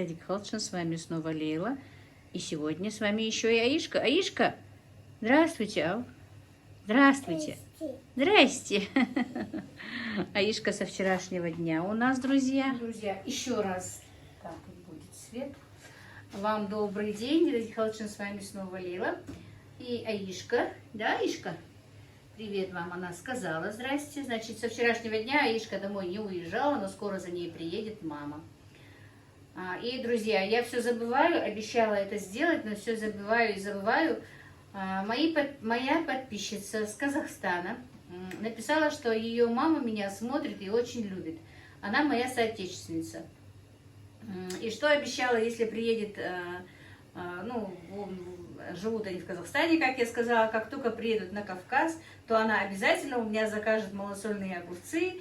Дэдик Халчин, с вами снова Лейла. И сегодня с вами еще и Аишка. Аишка, здравствуйте. Здравствуйте. Здрасте. Аишка со вчерашнего дня у нас, друзья. Друзья, еще раз, так вот будет свет. Вам добрый день. Дэдик Халчин, с вами снова Лейла. И Аишка. Да, Аишка? Привет вам, она сказала. Здрасте. Значит, со вчерашнего дня Аишка домой не уезжала, но скоро за ней приедет мама. И, друзья, я все забываю, обещала это сделать, но все забываю и забываю. Моя подписчица с Казахстана написала, что ее мама меня смотрит и очень любит. Она моя соотечественница. И что обещала, если приедет, живут они в Казахстане, как я сказала, как только приедут на Кавказ, то она обязательно у меня закажет малосольные огурцы,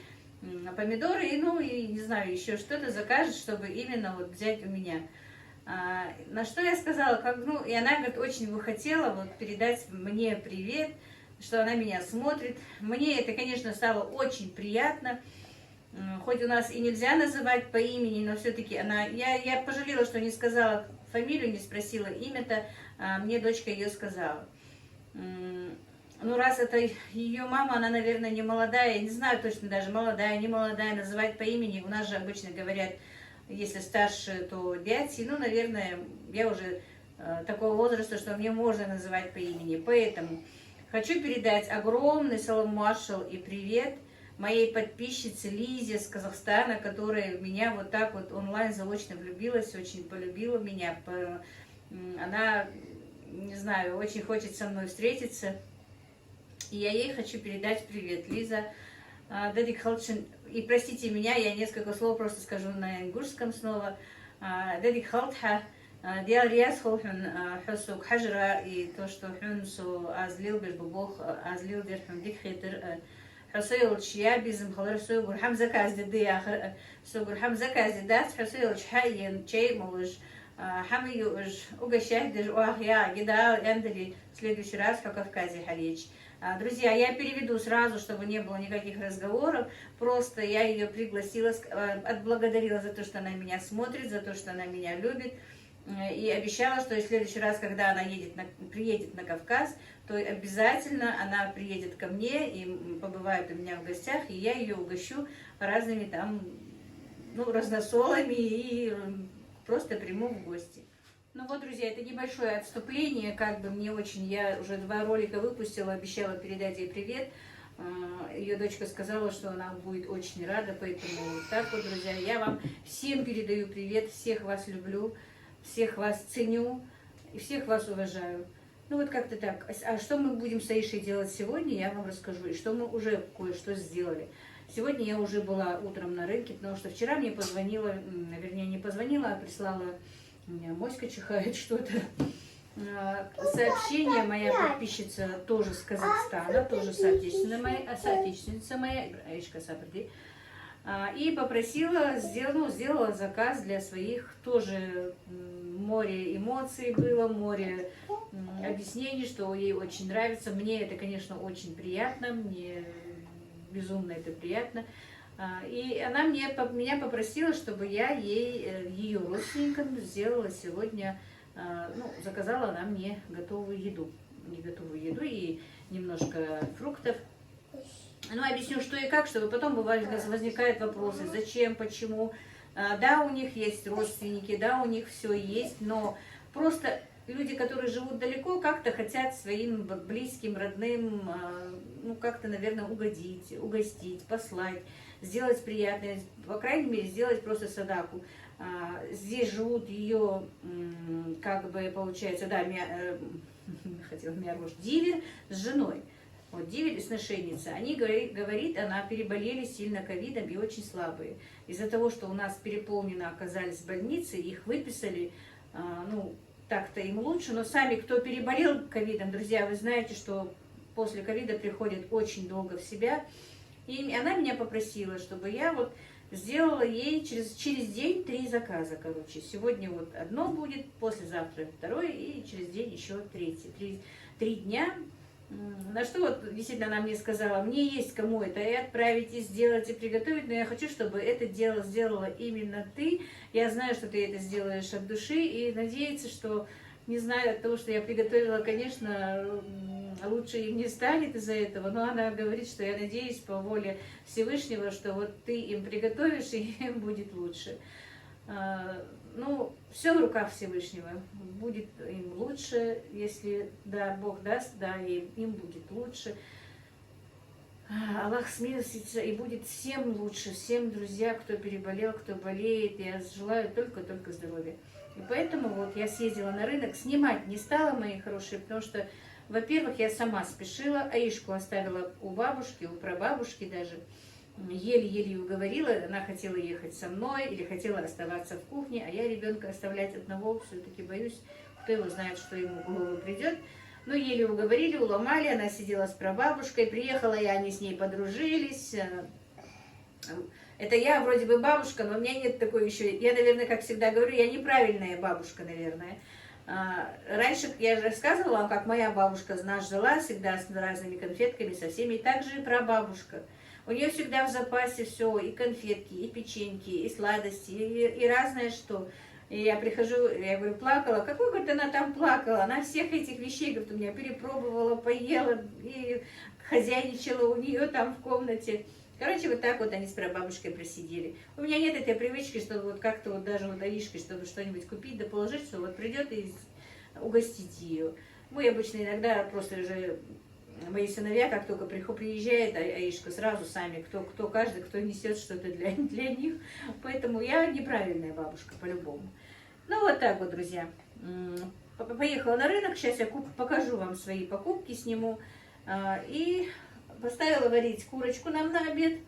помидоры и не знаю, еще что-то закажет, чтобы именно вот взять у меня. На что я сказала, и она говорит, очень бы хотела вот передать мне привет, что она меня смотрит. Мне это, конечно, стало очень приятно. Хоть у нас и нельзя называть по имени, но все-таки я пожалела, что не сказала фамилию, не спросила имя-то, мне дочка ее сказала. Ну, раз это ее мама, она, наверное, не молодая, я не знаю точно даже, молодая, не молодая, называть по имени. У нас же обычно говорят, если старше, то дяди. Ну, наверное, я уже такого возраста, что мне можно называть по имени. Поэтому хочу передать огромный салам маршал и привет моей подписчице Лизе с Казахстана, которая в меня вот так вот онлайн заочно влюбилась, очень полюбила меня. Она, не знаю, очень хочет со мной встретиться. И я ей хочу передать привет, Лиза. Дэдик Халчин. И простите меня, я несколько слов просто скажу на ингушском снова. Дэдик Халтха. Диал Риас Холхун Хусук Хажра. И то, что Хунсу Азлил Бирбубох, Азлил Дирхун Дикхитер. Хусуил Чьябизм Халарсу Гурхам Заказди Диахр. Сугурхам Заказди Дат Хусуил Чхайен Чей Мулыш. Хамию Угощахдер Уахья Гидал Эндери. В следующий раз в Кавказе Халич. Друзья, я переведу сразу, чтобы не было никаких разговоров. Просто я ее пригласила, отблагодарила за то, что она меня смотрит, за то, что она меня любит. И обещала, что в следующий раз, когда она приедет на Кавказ, то обязательно она приедет ко мне и побывает у меня в гостях, и я ее угощу разными там, разносолами и просто приму в гости. Ну вот, друзья, это небольшое отступление, я уже 2 ролика выпустила, обещала передать ей привет. Ее дочка сказала, что она будет очень рада, поэтому вот так вот, друзья, я вам всем передаю привет, всех вас люблю, всех вас ценю и всех вас уважаю. Ну вот как-то так. А что мы будем с Аишей делать сегодня, я вам расскажу, и что мы уже кое-что сделали. Сегодня я уже была утром на рынке, потому что вчера мне позвонила, вернее не позвонила, а прислала... У меня моська чихает что-то. Сообщение, моя подписчица тоже с Казахстана, тоже соотечественница моя, Аишка Сабрди. И попросила, сделала заказ для своих, тоже море эмоций было, море объяснений, что ей очень нравится. Мне это, конечно, очень приятно, мне безумно это приятно. И она меня попросила, чтобы я ее родственникам сделала сегодня, заказала она мне готовую еду. Не готовую еду и немножко фруктов. Объясню, что и как, чтобы потом возникают вопросы, зачем, почему. Да, у них есть родственники, да, у них все есть, но просто люди, которые живут далеко, как-то хотят своим близким, родным, как-то, наверное, угостить, послать, сделать приятное, по крайней мере, сделать просто садаку. Здесь живут ее, получается, хотела Мярвуш, Дивер с женой. Вот Дивер и сношенница. Они, говорит, она переболели сильно ковидом и очень слабые. Из-за того, что у нас переполнено оказались больницы, их выписали, так-то им лучше, но сами, кто переболел ковидом, друзья, вы знаете, что после ковида приходят очень долго в себя. И она меня попросила, чтобы я вот сделала ей через день 3 заказа, Сегодня вот одно будет, послезавтра 2, и через день еще 3. 3 дня На что вот действительно она мне сказала, мне есть кому это и отправить, и сделать, и приготовить, но я хочу, чтобы это дело сделала именно ты. Я знаю, что ты это сделаешь от души, и надеяться, что, не знаю, от того, что я приготовила, конечно, лучше им не станет из-за этого, но она говорит, что я надеюсь по воле Всевышнего, что вот ты им приготовишь, и им будет лучше. Ну, все в руках Всевышнего. Будет им лучше, если, да, Бог даст, да, им будет лучше. Аллах смилостится, и будет всем лучше, всем, друзья, кто переболел, кто болеет. Я желаю только здоровья. И поэтому вот я съездила на рынок, снимать не стала, мои хорошие, потому что, во-первых, я сама спешила, Аишку оставила у бабушки, у прабабушки даже. Еле-еле уговорила, она хотела ехать со мной или хотела оставаться в кухне, а я ребенка оставлять одного все-таки боюсь, кто его знает, что ему в голову придет. Но еле уговорили, уломали, она сидела с прабабушкой, приехала я, они с ней подружились. Это я вроде бы бабушка, но у меня нет такой еще, я, наверное, как всегда говорю, я неправильная бабушка, наверное. Раньше я же рассказывала вам, как моя бабушка нас жила всегда с разными конфетками, со всеми, и также и прабабушка. У нее всегда в запасе все, и конфетки, и печеньки, и сладости, и разное что. И я прихожу, я говорю, плакала. Какой, говорит, она там плакала? Она всех этих вещей, говорит, у меня перепробовала, поела, и хозяйничала у нее там в комнате. Короче, вот так вот они с прабабушкой просидели. У меня нет этой привычки, чтобы вот как-то вот даже вот Аишке, чтобы что-нибудь купить, да положить, что вот придет и угостить ее. Мы обычно иногда просто уже... Мои сыновья, как только приезжает Аишка, сразу сами, каждый, кто несет что-то для них. Поэтому я неправильная бабушка, по-любому. Ну, вот так вот, друзья. Поехала на рынок, сейчас я покажу вам свои покупки, сниму. И поставила варить курочку нам на обед.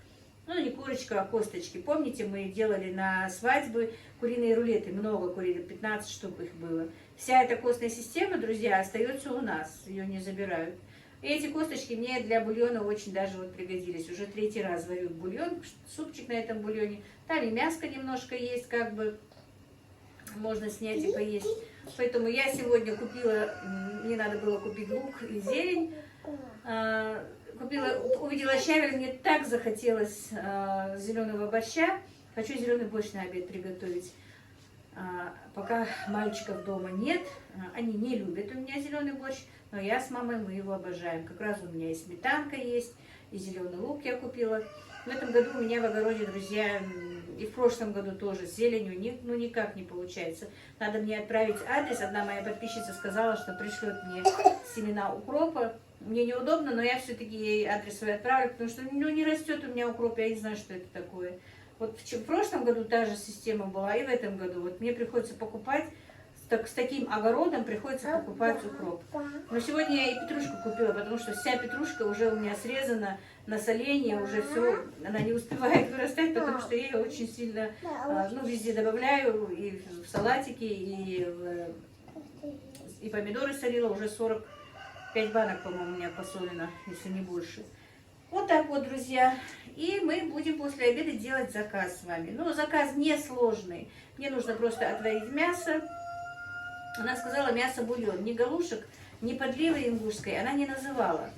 Ну, не курочка, а косточки. Помните, мы делали на свадьбы куриные рулеты, много куриных, 15 штук их было. Вся эта костная система, друзья, остается у нас, ее не забирают. И эти косточки мне для бульона очень даже вот пригодились. Уже 3-й раз варю бульон, супчик на этом бульоне. Там и мяско немножко есть, как бы можно снять и поесть. Поэтому я сегодня купила, мне надо было купить лук и зелень. Увидела щавель, мне так захотелось зеленого борща. Хочу зеленый борщ на обед приготовить. Пока мальчиков дома нет, они не любят у меня зеленый борщ, но я с мамой, мы его обожаем. Как раз у меня и сметанка есть, и зеленый лук я купила. В этом году у меня в огороде, друзья, и в прошлом году тоже с зеленью никак не получается. Надо мне отправить адрес. Одна моя подписчица сказала, что пришлет мне семена укропа. Мне неудобно, но я все-таки ей адрес свой отправлю, потому что не растет у меня укроп, я не знаю, что это такое. Вот в прошлом году та же система была, и в этом году. Вот мне приходится покупать, с таким огородом приходится покупать укроп. Но сегодня я и петрушку купила, потому что вся петрушка уже у меня срезана на соленье, уже все, она не успевает вырастать, потому что я ее очень сильно, везде добавляю, и в салатики, и помидоры солила, уже 45 банок, по-моему, у меня посолено, если не больше. Вот так вот, друзья. И мы будем после обеда делать заказ с вами. Ну, заказ несложный. Мне нужно просто отварить мясо. Она сказала мясо-бульон. Ни галушек, ни подливы ингушской она не называла.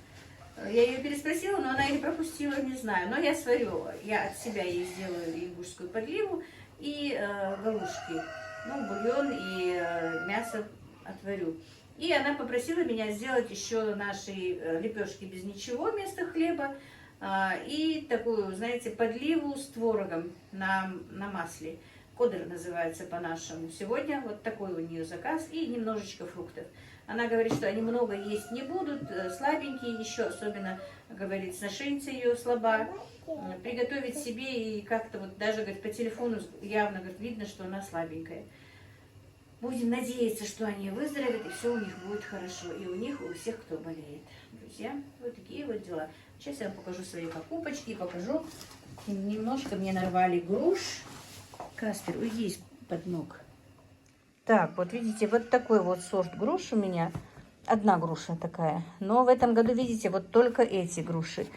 Я ее переспросила, но она или пропустила, не знаю. Но я сварю. Я от себя ей сделаю ингушскую подливу и галушки. Ну, бульон и мясо отварю. И она попросила меня сделать еще наши лепешки без ничего вместо хлеба. И такую, знаете, подливу с творогом на масле. Кодер называется по-нашему. Сегодня вот такой у нее заказ и немножечко фруктов. Она говорит, что они много есть не будут, слабенькие еще, особенно, говорит, сношенница ее слаба. Приготовить себе и как-то вот даже, говорит, по телефону явно, говорит, видно, что она слабенькая. Будем надеяться, что они выздоровеют, и все у них будет хорошо. И у них, у всех, кто болеет. Друзья, вот такие вот дела. Сейчас я вам покажу свои покупочки. Покажу. Немножко мне нарвали груш. Каспер, уйди из-под ног. Так, вот видите, вот такой вот сорт груш у меня. Одна груша такая. Но в этом году, видите, вот только эти груши.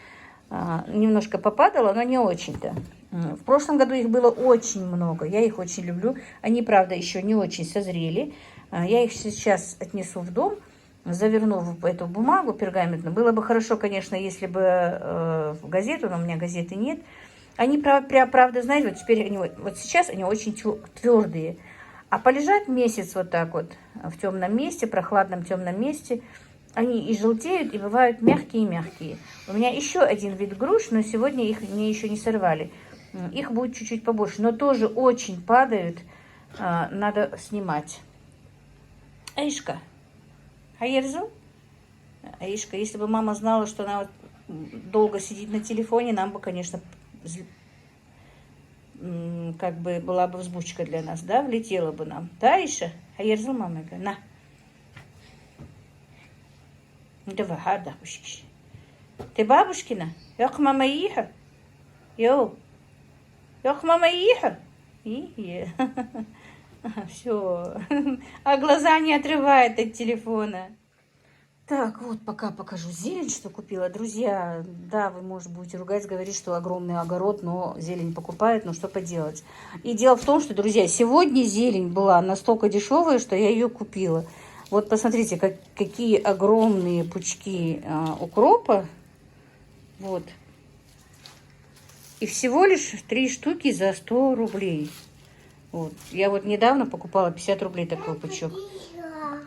Немножко попадало, но не очень-то. В прошлом году их было очень много. Я их очень люблю. Они, правда, еще не очень созрели. Я их сейчас отнесу в дом. заверну в эту бумагу пергаментную. Было бы хорошо, конечно, если бы в газету, но у меня газеты нет. Они, правда, знаете, вот теперь они, вот сейчас они очень твердые. А полежат месяц вот так вот в темном месте, прохладном темном месте, они и желтеют, и бывают мягкие-мягкие. У меня еще один вид груш, но сегодня их мне еще не сорвали. Их будет чуть-чуть побольше, но тоже очень падают, надо снимать. Аишка, Аирзу? Аишка, если бы мама знала, что она вот долго сидит на телефоне, нам бы, конечно, как бы была бы взбучка для нас, да, влетела бы нам. Да, Аиша? Аирзу, мама, на. Давай, да, бабушки. Ты бабушкина? Як мама иха? Йоу. Як мама иха? Все. А глаза не отрывает от телефона. Так, вот пока покажу зелень, что купила. Друзья, да, вы, может, будете ругать, говорить, что огромный огород, но зелень покупает, но что поделать. И дело в том, что, друзья, сегодня зелень была настолько дешевая, что я ее купила. Вот посмотрите, какие огромные пучки укропа. Вот. И всего лишь 3 штуки за 100 рублей. Вот. Я вот недавно покупала 50 рублей такой пучок.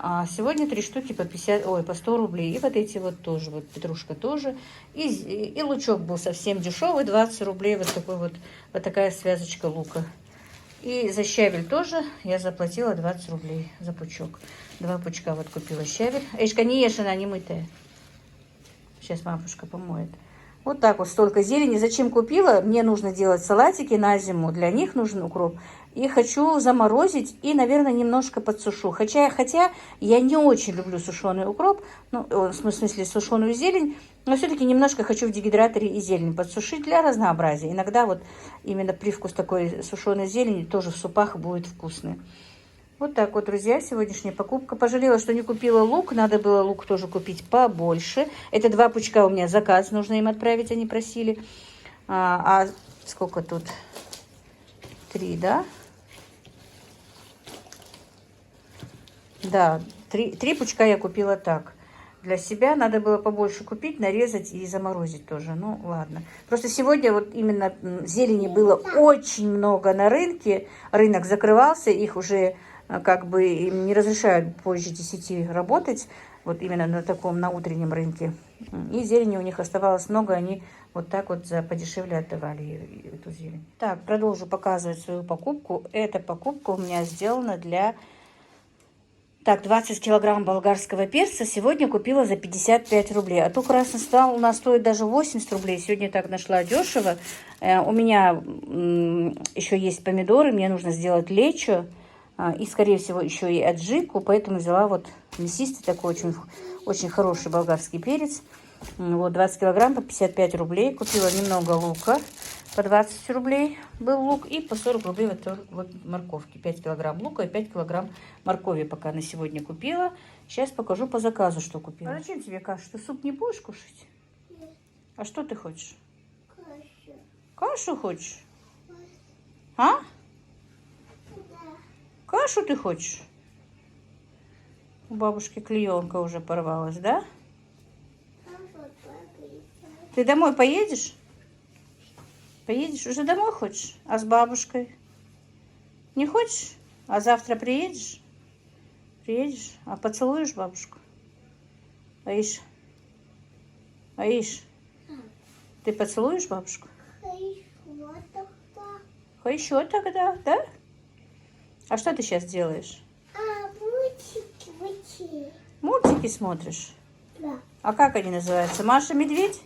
А сегодня 3 штуки по 50, ой, по 100 рублей. И вот эти вот тоже, вот петрушка тоже. И лучок был совсем дешевый, 20 рублей. Вот такой вот такая связочка лука. И за щавель тоже я заплатила 20 рублей за пучок. 2 пучка вот купила щавель. Эшка, не ешь, она не мытая. Сейчас мамушка помоет. Вот так вот столько зелени. Зачем купила? Мне нужно делать салатики на зиму. Для них нужен укроп. И хочу заморозить и, наверное, немножко подсушу. Хотя я не очень люблю сушеный укроп. Ну, в смысле, сушеную зелень. Но все-таки немножко хочу в дегидраторе и зелень подсушить для разнообразия. Иногда вот именно привкус такой сушеной зелени тоже в супах будет вкусный. Вот так вот, друзья, сегодняшняя покупка. Пожалела, что не купила лук. Надо было лук тоже купить побольше. Это 2 пучка у меня заказ. Нужно им отправить, они просили. А сколько тут? 3, да? Да, 3 пучка я купила так. Для себя надо было побольше купить, нарезать и заморозить тоже. Ну, ладно. Просто сегодня вот именно зелени было очень много на рынке. Рынок закрывался, их уже как бы им не разрешают позже 10 работать. Вот именно на таком, на утреннем рынке. И зелени у них оставалось много, они вот так вот за подешевле отдавали эту зелень. Так, продолжу показывать свою покупку. Эта покупка у меня сделана для... Так, 20 килограмм болгарского перца сегодня купила за 55 рублей. А то красный стал у нас стоит даже 80 рублей. Сегодня так нашла дешево. У меня еще есть помидоры, мне нужно сделать лечо. И, скорее всего, еще и аджику. Поэтому взяла вот мясистый такой очень хороший болгарский перец. Вот 20 килограмм по 55 рублей. Купила немного лука. По 20 рублей был лук. И по 40 рублей вот морковки. 5 килограмм лука и 5 килограмм моркови пока на сегодня купила. Сейчас покажу по заказу, что купила. А зачем тебе кашу? Ты суп не будешь кушать? Нет. А что ты хочешь? Кашу. Кашу хочешь? А? Да. Кашу ты хочешь? У бабушки клеенка уже порвалась, да? Ты домой поедешь? Поедешь? Уже домой хочешь? А с бабушкой? Не хочешь? А завтра приедешь? Приедешь? А поцелуешь бабушку? Аиш? Аиш? Ты поцелуешь бабушку? Еще тогда, да? А что ты сейчас делаешь? Мультики. Мультики смотришь? Да. А как они называются? Маша Медведь?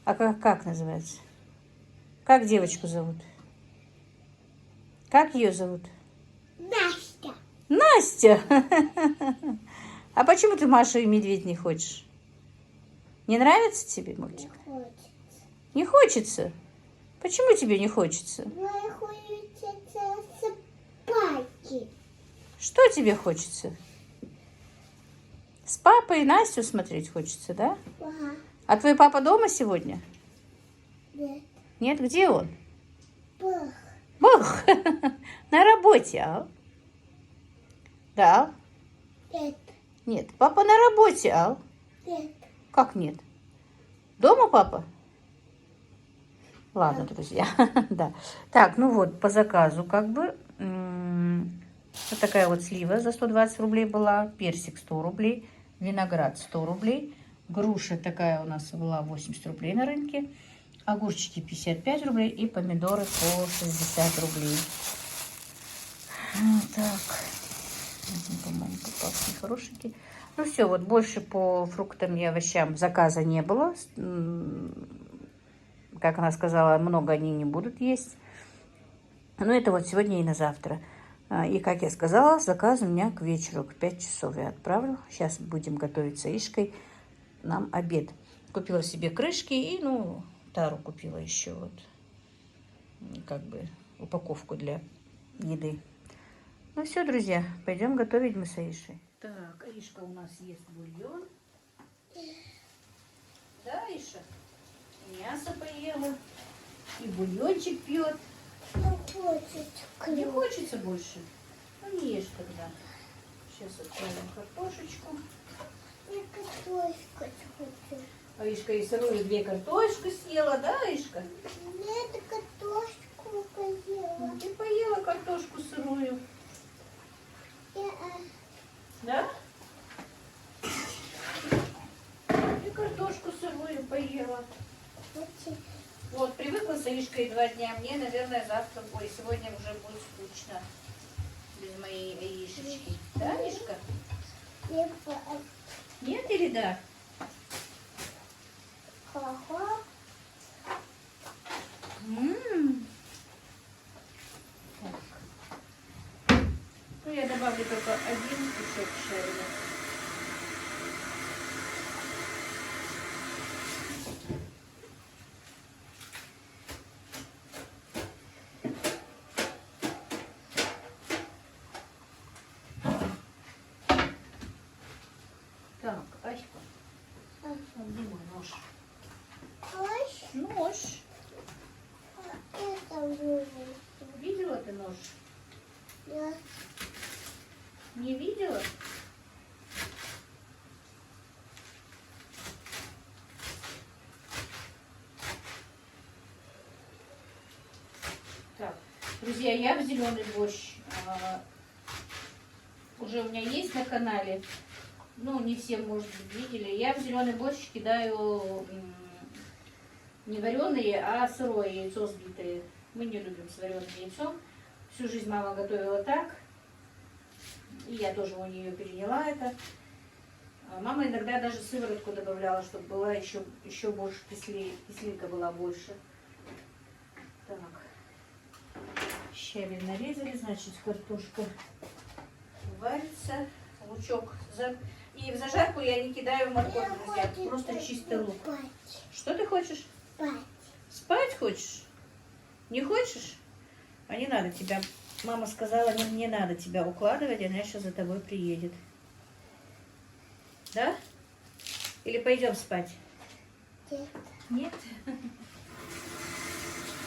А как называется? Как девочку зовут? Как ее зовут? Настя. Настя? А почему ты Машу и Медведь не хочешь? Не нравится тебе мультик? Не хочется. Не хочется? Почему тебе не хочется? Мне хочется спать. Что тебе хочется? С папой и Настю смотреть хочется, да? Ага. А твой папа дома сегодня? Нет. Нет? Где он? Бог. Бог? На работе, а? Да? Нет. Нет, папа на работе, Ал. Нет. Как нет? Дома папа? Ладно, друзья, да. Так, ну вот, по заказу как бы. Вот такая вот слива за 120 рублей была, персик 100 рублей, виноград 100 рублей, груша такая у нас была 80 рублей на рынке, огурчики 55 рублей и помидоры по 60 рублей. Вот так. По-моему, попался нехорошенький. Ну все, вот больше по фруктам и овощам заказа не было. Как она сказала, много они не будут есть. Но это вот сегодня и на завтра. И, как я сказала, заказ у меня к вечеру, к 5 часов я отправлю. Сейчас будем готовить с Аишкой нам обед. Купила себе крышки и, ну, тару купила еще вот, как бы, упаковку для еды. Ну все, друзья, пойдем готовить мы с Аишей. Так, Аишка у нас ест бульон. Да, Аиша? Мясо поела. И бульончик пьет. Не хочется больше? Ну не ешь тогда. Сейчас отправим картошечку. Я картошку хочу. Аишка и сырую 2 картошки съела, да, Аишка? Нет, картошку поела. Ты поела картошку сырую. Да? Ты картошку сырую поела. Вот, привыкла с Аишкой 2 дня. Мне, наверное, завтра, ой, сегодня уже будет скучно без моей Аишечки. Да, Аишка? Нет или да? Так. Ну, я добавлю только 1 кусок шерри. Так, Аська, где мой нож? Нож. Видела ты нож? Да. Не видела? Так, друзья, я в зеленый борщ. Уже у меня есть на канале. Ну, не все, может быть, видели. Я в зеленый борщ кидаю не вареные, а сырое яйцо сбитое. Мы не любим с вареным яйцом. Всю жизнь мама готовила так. И я тоже у нее переняла это. Мама иногда даже сыворотку добавляла, чтобы была еще больше кислинка была больше. Так. Щавель нарезали, значит, картошка варится. Лучок. И в зажарку я не кидаю морковь, друзья. Просто чистый лук. Что ты хочешь? Спать. Спать хочешь? Не хочешь? А не надо тебя. Мама сказала, не надо тебя укладывать, она сейчас за тобой приедет. Да? Или пойдем спать? Нет. Нет?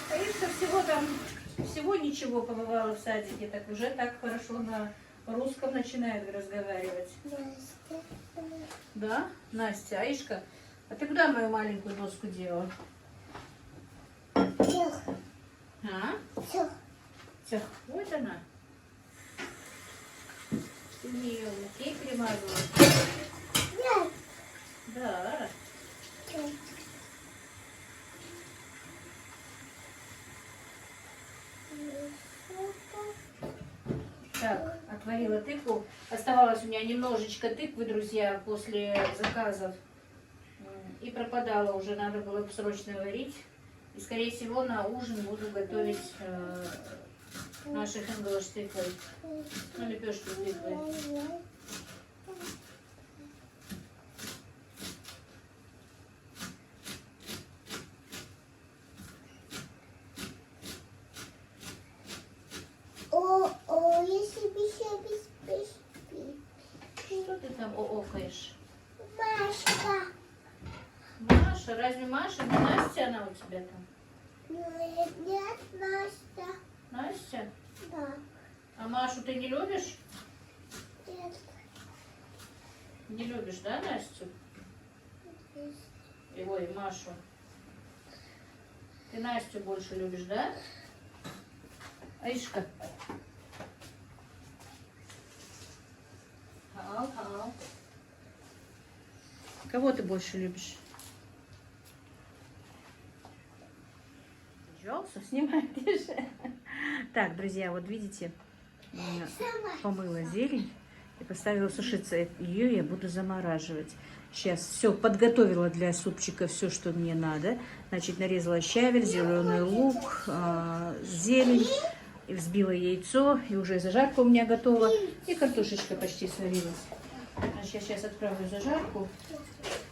Конечно, всего ничего побывала в садике, так уже так хорошо на русском начинает разговаривать. Да? Настя, Аишка, а ты куда мою маленькую доску делала? Всех. А? Всех. Всех. Вот она. Ты мне ее лукей перемазала? Нет. Да. Нет. Так, отварила тыкву. Оставалось у меня немножечко тыквы, друзья, после заказов. И пропадала уже, надо было срочно варить. И, скорее всего, на ужин буду готовить наши хингала с тыквой. Ну, лепешки с тыквой. Что ты там окаешь? Машка. Маша, разве Маша? Не Настя она у тебя там? Нет, Настя. Настя? Да. А Машу ты не любишь? Нет. Не любишь, да, Настю? Ой, Машу. Ты Настю больше любишь, да? Аишка. Хау. Кого ты больше любишь? Пожалуйста, снимайте же. Так, друзья, вот видите, помыла зелень и поставила сушиться. Ее я буду замораживать. Сейчас все подготовила для супчика, все, что мне надо. Значит, нарезала щавель, зеленый лук, зелень, и взбила яйцо, и уже зажарка у меня готова, и картошечка почти сварилась. Значит, я сейчас отправлю в зажарку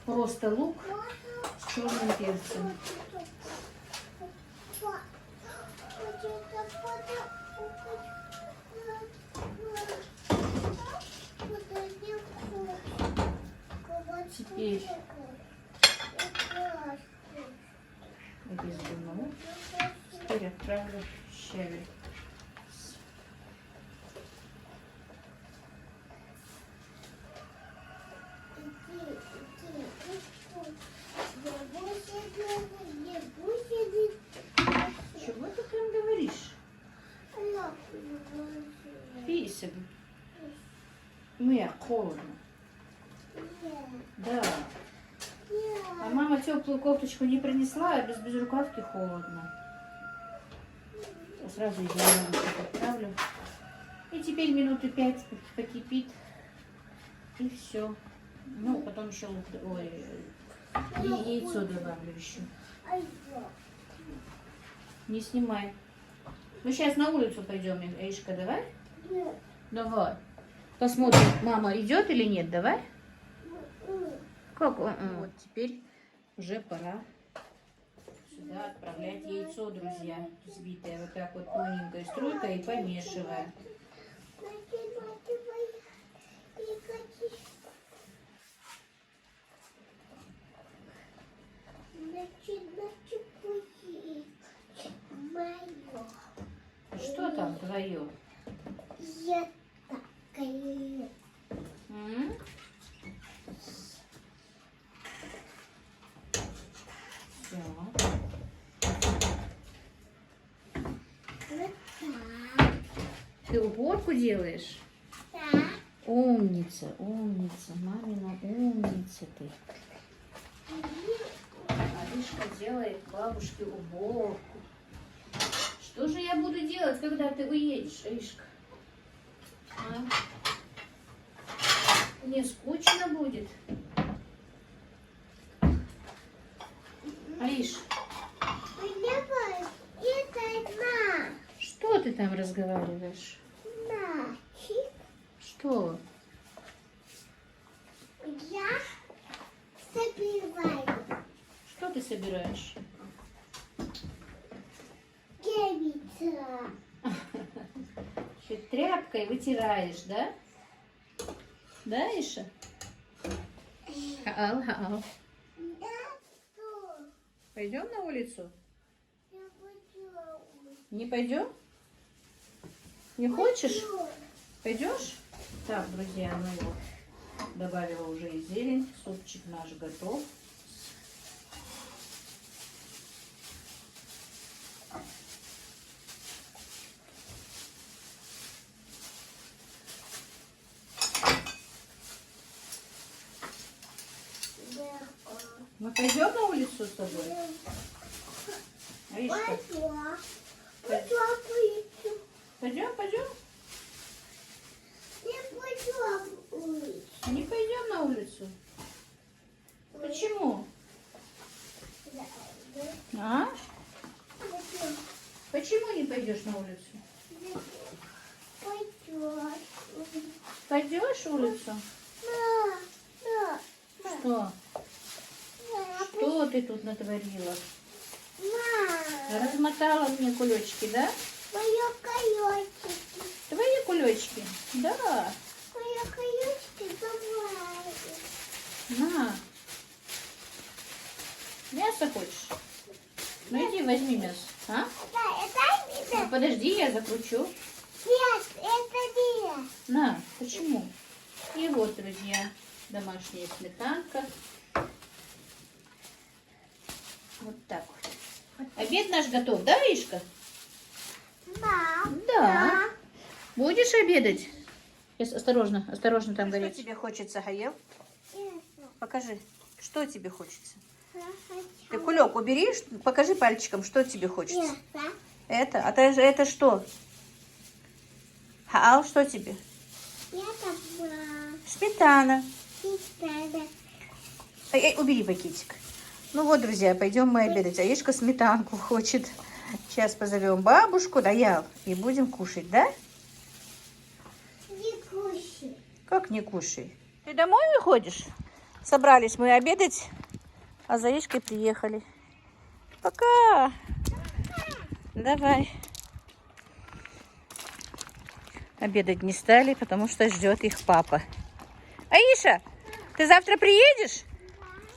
просто лук с черным перцем. Теперь обезболну. Теперь отправлю щавель. Чего ты там говоришь? Писем. Мне холодно. Да. А мама теплую кофточку не принесла, а без безрукавки холодно. Я сразу ее отправлю. И теперь минуты 5 покипит. И все. Ну, потом еще лук, яйцо добавлю еще. Не снимай. Ну, сейчас на улицу пойдем, Аишка, давай? Давай. Посмотрим, мама идет или нет, давай? Как? Вот теперь уже пора сюда отправлять яйцо, друзья, взбитое. Вот так вот тоненькой струйкой и помешивая. Что там твое? Я такая. Все. Вот так. Ты уборку делаешь? Так. Умница, умница, мамина умница ты. Аришка делает бабушке уборку. Что же я буду делать, когда ты уедешь, Аришка? А? Мне скучно будет. Ариш, Это одна. что ты там разговариваешь? Значит, Что? я собираю Что ты собираешь? яйца. Ты тряпкой вытираешь, да? Да, Иша? Хаал. Да, что? Пойдем на улицу? Я буду. Не пойдем? Не хочешь? Пойдешь? Так, друзья, ну его добавила уже и зелень. Супчик наш готов. Мы пойдем на улицу с тобой? Аришка, пойдем? Не пойдем на улицу. Почему? А? Почему не пойдешь на улицу? Пойдешь в улицу? Что? Что ты тут натворила? Размотала мне кулечки, да? Мои колечки. Твои кулечки? Да. Мои колечки бывают. На. Мясо хочешь? Ну иди возьми мясо. А? Да, это Ну, нет. подожди, я закручу. Нет, это нет. На, почему? И вот, друзья, домашняя сметанка. Вот так вот. Обед наш готов, да, Ишка? Да. Да. Будешь обедать? Сейчас, осторожно, осторожно, там горит. Что тебе хочется, Гаев? Покажи, что тебе хочется. Ты кулек убери, покажи пальчиком, что тебе хочется. Это? А это что? Хаал, что тебе? Сметана. Убери пакетик. Ну вот, друзья, пойдем мы обедать. Аишка сметанку хочет. Сейчас позовем бабушку, да, я, и будем кушать, да? Не кушай. Как не кушай? Ты домой выходишь? Собрались мы обедать, а за Аишкой приехали. Пока! Давай. Обедать не стали, потому что ждет их папа. Аиша, ты завтра приедешь?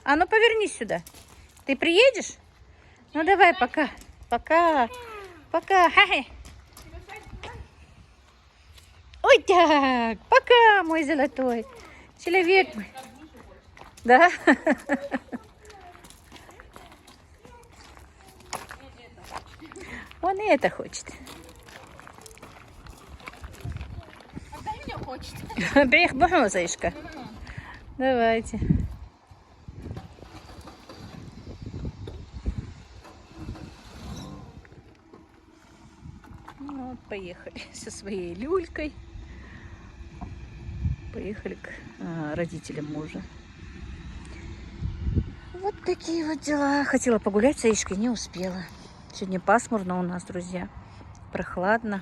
А ну повернись сюда. Ты приедешь? Ну давай, пока. Пока. Пока. Хай. Ой, так. Пока, мой золотой. Человек мой. Да? Он и это хочет. Брех бахнозаишка. Давайте. Ну, вот поехали со своей люлькой. Поехали к родителям мужа. Вот такие вот дела. Хотела погулять с Аишкой, не успела. Сегодня пасмурно у нас, друзья. Прохладно.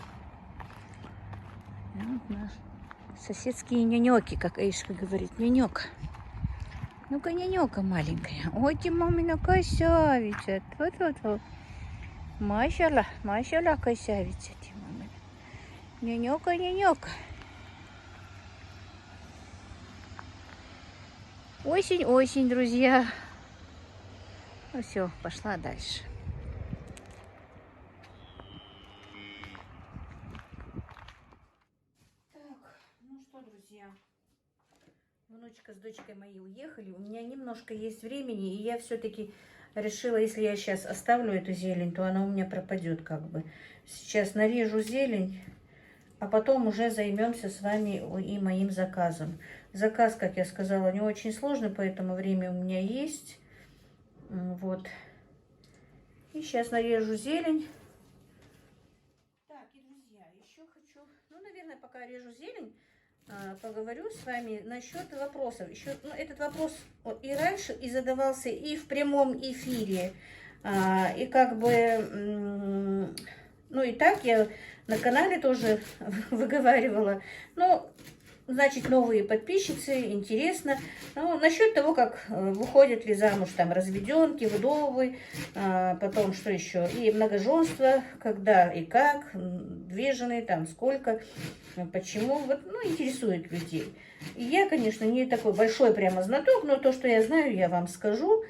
И вот наш соседские нянёки, как Аишка говорит. Нянёк. Ну-ка, нянёка маленькая. Ой, ты мамина красавица. Вот. Машалла, машалла, красавица ты, мамина. Нянёка, нянёка. Осень, осень, друзья. Ну все, пошла дальше. Так, ну что, друзья, внучка с дочкой моей уехали. У меня немножко есть времени, и я все-таки решила, если я сейчас оставлю эту зелень, то она у меня пропадет как бы. Сейчас нарежу зелень, а потом уже займемся с вами и моим заказом. Заказ, как я сказала, не очень сложный, поэтому время у меня есть. Вот. И сейчас нарежу зелень. Так, и, друзья, еще хочу, ну, наверное, пока режу зелень, поговорю с вами насчет вопросов. Еще, ну, этот вопрос и раньше и задавался и в прямом эфире, и как бы, ну, и так я на канале тоже выговаривала. Ну, значит, новые подписчицы, интересно. Ну, насчет того, как выходят ли замуж там разведенки, вдовы, потом что еще, и многоженство, когда и как, две жены, там сколько, почему, вот, ну, интересует людей. И я, конечно, не такой большой прямо знаток, но то, что я знаю, я вам скажу.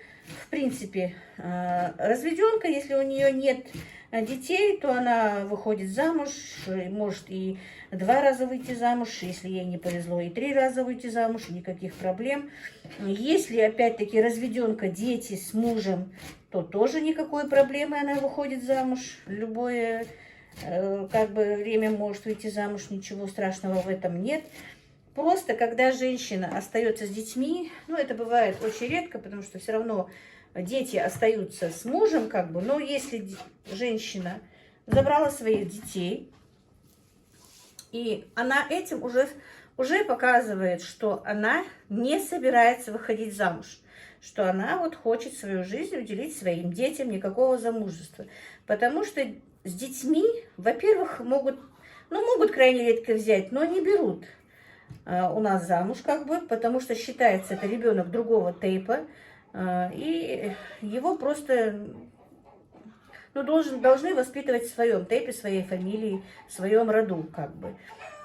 В принципе, разведенка, если у нее нет детей, то она выходит замуж, может и 2 раза выйти замуж, если ей не повезло, и 3 раза выйти замуж, никаких проблем. Если, опять-таки, разведенка, дети с мужем, то тоже никакой проблемы, она выходит замуж. Любое, как бы, время может выйти замуж, ничего страшного в этом нет. Просто, когда женщина остается с детьми, ну, это бывает очень редко, потому что все равно дети остаются с мужем, как бы, но если женщина забрала своих детей, и она этим уже показывает, что она не собирается выходить замуж, что она вот хочет свою жизнь уделить своим детям, никакого замужества. Потому что с детьми, во-первых, могут крайне редко взять, но не берут у нас замуж, как бы, потому что считается это ребенок другого типа, и его просто, ну, должны воспитывать в своем типе, своей фамилии, в своем роду, как бы.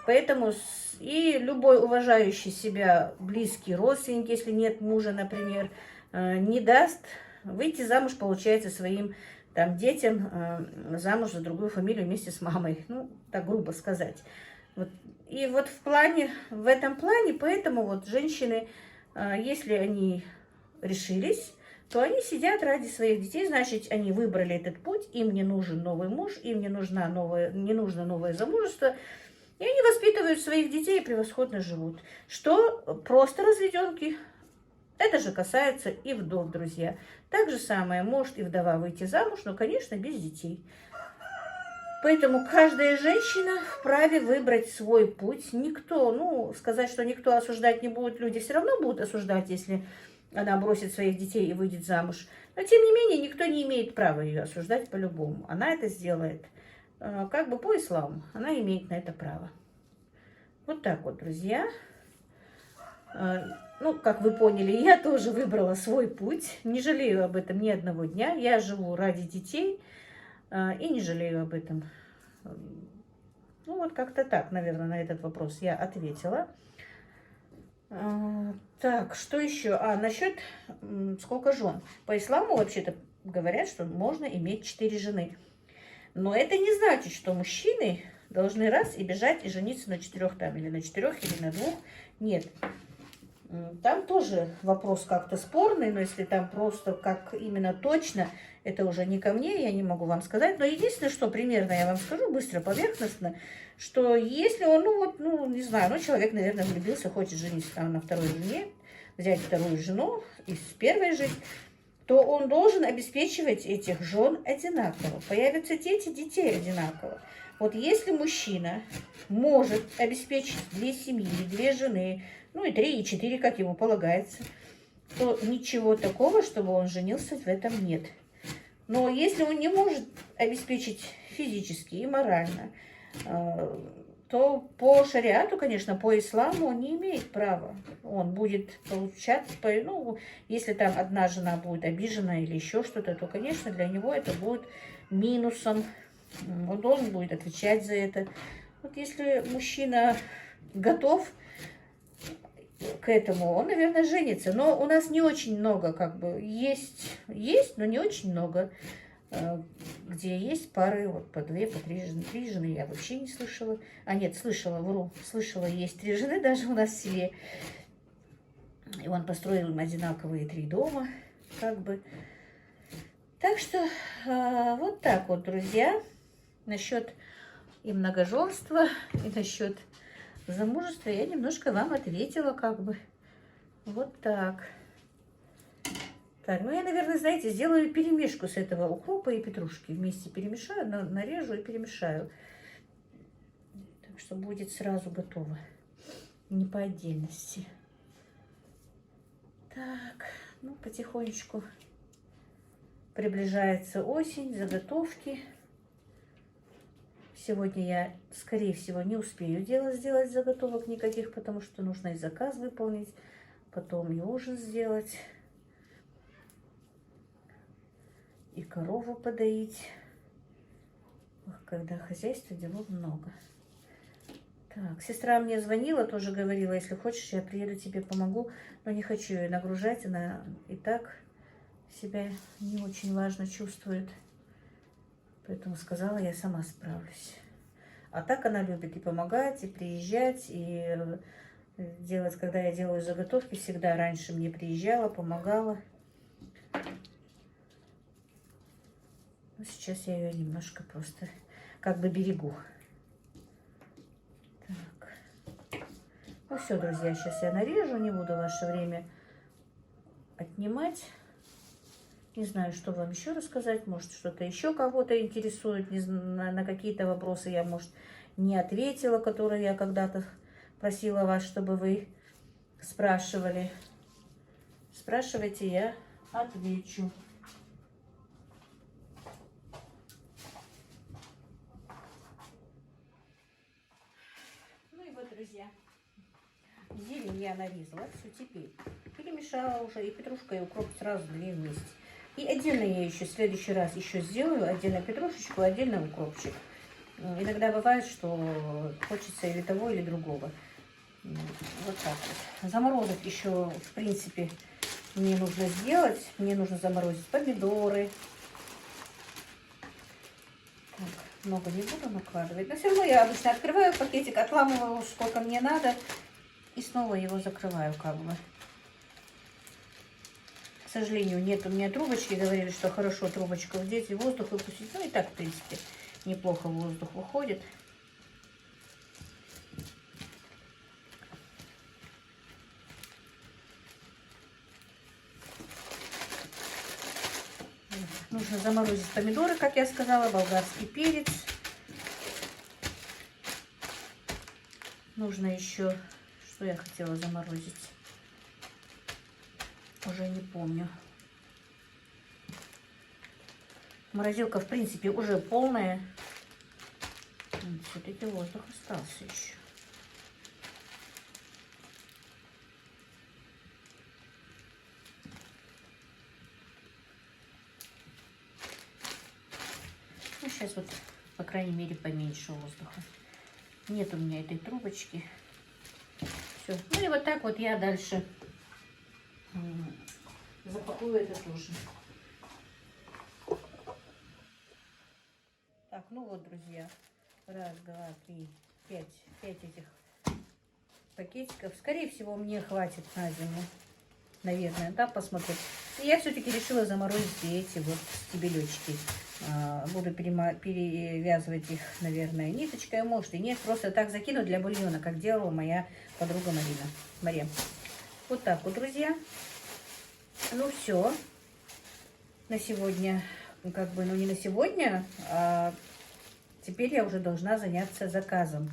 Поэтому и любой уважающий себя близкий родственник, если нет мужа, например, не даст выйти замуж, получается, своим там детям замуж за другую фамилию вместе с мамой, ну, так грубо сказать. Вот. И вот в этом плане, поэтому вот женщины Если они решились, то они сидят ради своих детей, значит, они выбрали этот путь, им не нужен новый муж, им не нужно новое замужество, и они воспитывают своих детей и превосходно живут. Что просто разведенки, это же касается и вдов, друзья. Так же самое может и вдова выйти замуж, но, конечно, без детей. Поэтому каждая женщина вправе выбрать свой путь. Никто, сказать, что никто осуждать не будет, люди все равно будут осуждать, если она бросит своих детей и выйдет замуж. Но, тем не менее, никто не имеет права ее осуждать по-любому. Она это сделает как бы по исламу. Она имеет на это право. Вот так вот, друзья. Как вы поняли, я тоже выбрала свой путь. Не жалею об этом ни одного дня. Я живу ради детей и не жалею об этом. Как-то так, наверное, на этот вопрос я ответила. Так, что еще? Насчет сколько жен. По исламу вообще-то говорят, что можно иметь 4 жены. Но это не значит, что мужчины должны раз и бежать и жениться на 4 там, или на 4, или на 2. Нет. Там тоже вопрос как-то спорный, но если там просто как именно точно, это уже не ко мне, я не могу вам сказать. Но единственное, что примерно я вам скажу, быстро, поверхностно, что если он, не знаю, человек, наверное, влюбился, хочет жениться там на второй жене, взять вторую жену и с первой жить, то он должен обеспечивать этих жен одинаково. Появятся дети, детей одинаково. Вот если мужчина может обеспечить 2 семьи, 2 жены, и 3, и 4, как ему полагается, то ничего такого, чтобы он женился, в этом нет. Но если он не может обеспечить физически и морально, то по шариату, конечно, по исламу он не имеет права. Он будет получать, если там одна жена будет обижена или еще что-то, то, конечно, для него это будет минусом. Он должен будет отвечать за это. Вот если мужчина готов к этому, он, наверное, женится. Но у нас не очень много, есть, но не очень много, где есть пары по 2, по 3 жены. 3 жены я вообще не слышала. Нет, слышала, есть 3 жены даже у нас в селе. И он построил им одинаковые 3 дома, Так что вот так вот, друзья, насчет и многоженства, и насчет замужества я немножко вам ответила, Вот так. Так, я, наверное, знаете, сделаю перемешку с этого укропа и петрушки. Вместе перемешаю, нарежу и перемешаю. Так что будет сразу готово. Не по отдельности. Так, потихонечку приближается осень, заготовки. Сегодня я, скорее всего, не успею сделать заготовок никаких, потому что нужно и заказ выполнить, потом и ужин сделать, и корову подоить. Когда хозяйства делов много. Так, сестра мне звонила, тоже говорила, если хочешь, я приеду, тебе помогу, но не хочу ее нагружать, она и так себя не очень важно чувствует. Поэтому сказала, я сама справлюсь. А так она любит и помогать, и приезжать, и делать, когда я делаю заготовки, всегда раньше мне приезжала, помогала. Но сейчас я ее немножко просто берегу. Так. Все, друзья, сейчас я нарежу, не буду ваше время отнимать. Не знаю, что вам еще рассказать, может, что-то еще кого-то интересует, на какие-то вопросы я, может, не ответила, которые я когда-то просила вас, чтобы вы спрашивали. Спрашивайте, я отвечу. И вот, друзья, зелень я нарезала, все, теперь перемешала уже, и петрушка, и укроп сразу 2 вместе. И отдельно я еще в следующий раз еще сделаю, отдельно петрушечку, отдельно укропчик. Иногда бывает, что хочется или того, или другого. Вот так вот. Заморозить еще, в принципе, мне нужно сделать. Мне нужно заморозить помидоры. Так, много не буду накладывать. Но все равно я обычно открываю пакетик, отламываю, сколько мне надо. И снова его закрываю, сожалению, нет у меня трубочки. Говорили, что хорошо трубочку здесь и воздух выпустить. Ну и так, в принципе, неплохо воздух выходит. Нужно заморозить помидоры, как я сказала, болгарский перец. Нужно еще, что я хотела заморозить, уже не помню. Морозилка, в принципе, уже полная. Все-таки воздух остался еще. Ну, сейчас вот, по крайней мере, поменьше воздуха. Нет у меня этой трубочки. Все. Ну и вот так вот я дальше запакую это тоже. Так, ну вот, друзья. Раз, два, три, пять этих пакетиков. Скорее всего, мне хватит на зиму. Наверное, да, посмотрим. И я все-таки решила заморозить эти вот стебелечки. Буду перевязывать их, наверное, ниточкой, может и нет. Просто так закину для бульона, как делала моя подруга Мария. Вот так вот, друзья. Ну все. На сегодня, как бы, ну не на сегодня, а теперь я уже должна заняться заказом.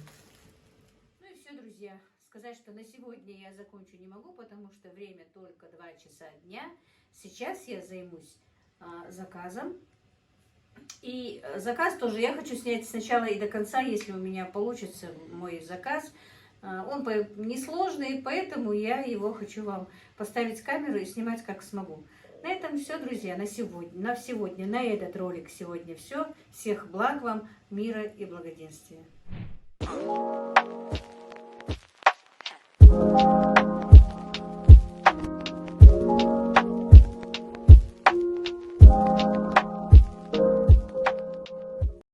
Ну и все, друзья. Сказать, что на сегодня я закончу не могу, потому что время только 2 часа дня. Сейчас я займусь заказом. И заказ тоже я хочу снять сначала и до конца, если у меня получится мой заказ. Он несложный, поэтому я его хочу вам поставить камеру и снимать как смогу. На этом все, друзья, на сегодня, на этот ролик сегодня все. Всех благ вам, мира и благоденствия.